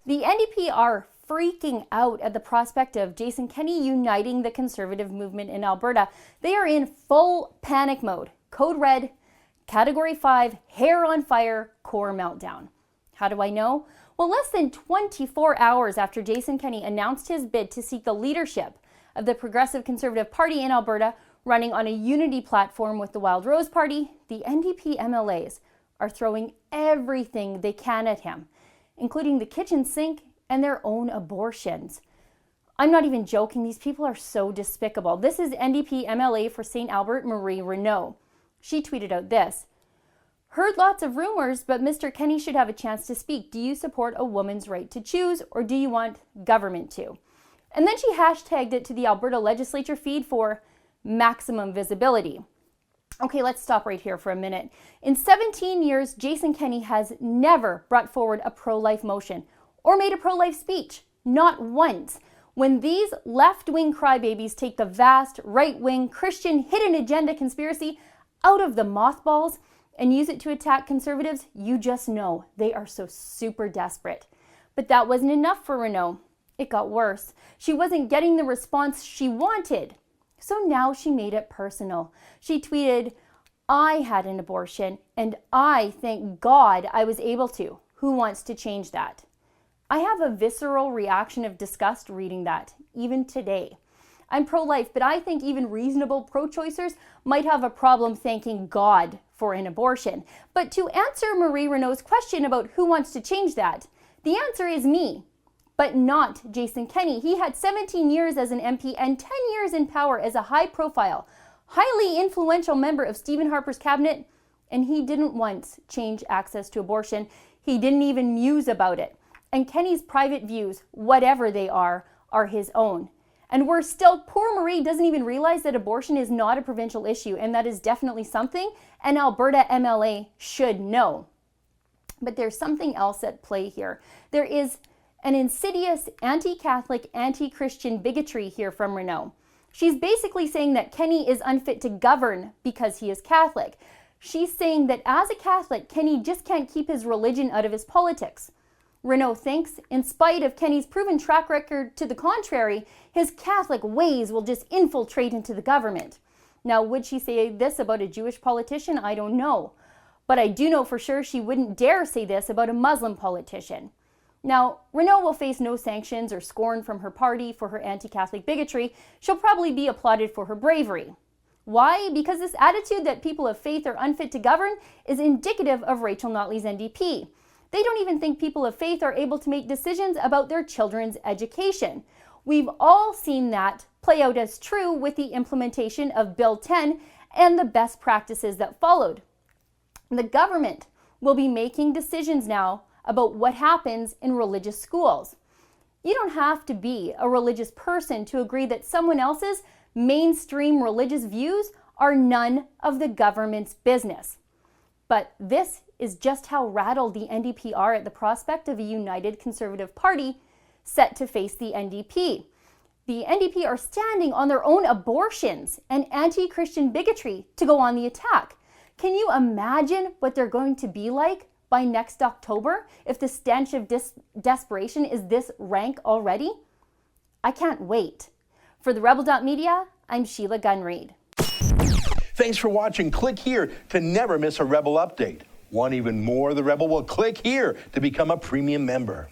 The NDP are freaking out at the prospect of Jason Kenney uniting the Conservative movement in Alberta. They are in full panic mode. Code red, Category 5, hair on fire, core meltdown. How do I know? Well, less than 24 hours after Jason Kenney announced his bid to seek the leadership of the Progressive Conservative Party in Alberta, running on a unity platform with the Wild Rose Party, the NDP MLAs are throwing everything they can at him, including the kitchen sink and their own abortions. I'm not even joking, these people are so despicable. This is NDP MLA for St. Albert, Marie Renaud. She tweeted out this: "Heard lots of rumors, but Mr. Kenney should have a chance to speak. Do you support a woman's right to choose, or do you want government to?" And then she hashtagged it to the Alberta legislature feed for maximum visibility. Okay, let's stop right here for a minute. In 17 years, Jason Kenney has never brought forward a pro-life motion or made a pro-life speech. Not once. When these left-wing crybabies take the vast right-wing Christian hidden agenda conspiracy out of the mothballs and use it to attack conservatives, you just know they are so super desperate. But that wasn't enough for Renaud. It got worse. She wasn't getting the response she wanted. So now she made it personal. She tweeted, "I had an abortion and I thank God I was able to. Who wants to change that?" I have a visceral reaction of disgust reading that, even today. I'm pro-life, but I think even reasonable pro-choicers might have a problem thanking God for an abortion. But to answer Marie Renaud's question about who wants to change that, the answer is me, but not Jason Kenney. He had 17 years as an MP and 10 years in power as a high-profile, highly influential member of Stephen Harper's cabinet, and he didn't once change access to abortion. He didn't even muse about it. And Kenney's private views, whatever they are his own. And worse still, poor Marie doesn't even realize that abortion is not a provincial issue, and that is definitely something an Alberta MLA should know. But there's something else at play here. There is an insidious anti-Catholic, anti-Christian bigotry here from Renaud. She's basically saying that Kenney is unfit to govern because he is Catholic. She's saying that as a Catholic, Kenney just can't keep his religion out of his politics. Renaud thinks, in spite of Kenney's proven track record to the contrary, his Catholic ways will just infiltrate into the government. Now, would she say this about a Jewish politician? I don't know. But I do know for sure she wouldn't dare say this about a Muslim politician. Now, Renaud will face no sanctions or scorn from her party for her anti-Catholic bigotry. She'll probably be applauded for her bravery. Why? Because this attitude that people of faith are unfit to govern is indicative of Rachel Notley's NDP. They don't even think people of faith are able to make decisions about their children's education. We've all seen that play out as true with the implementation of Bill 10 and the best practices that followed. The government will be making decisions now about what happens in religious schools. You don't have to be a religious person to agree that someone else's mainstream religious views are none of the government's business. But this is just how rattled the NDP are at the prospect of a united Conservative Party set to face the NDP. The NDP are standing on their own abortions and anti-Christian bigotry to go on the attack. Can you imagine what they're going to be like by next October if the stench of desperation is this rank already? I can't wait. For the Rebel.media, I'm Sheila Gunn Reid. Thanks for watching. Click here to never miss a Rebel update. Want even more of the Rebel? Well, click here to become a premium member.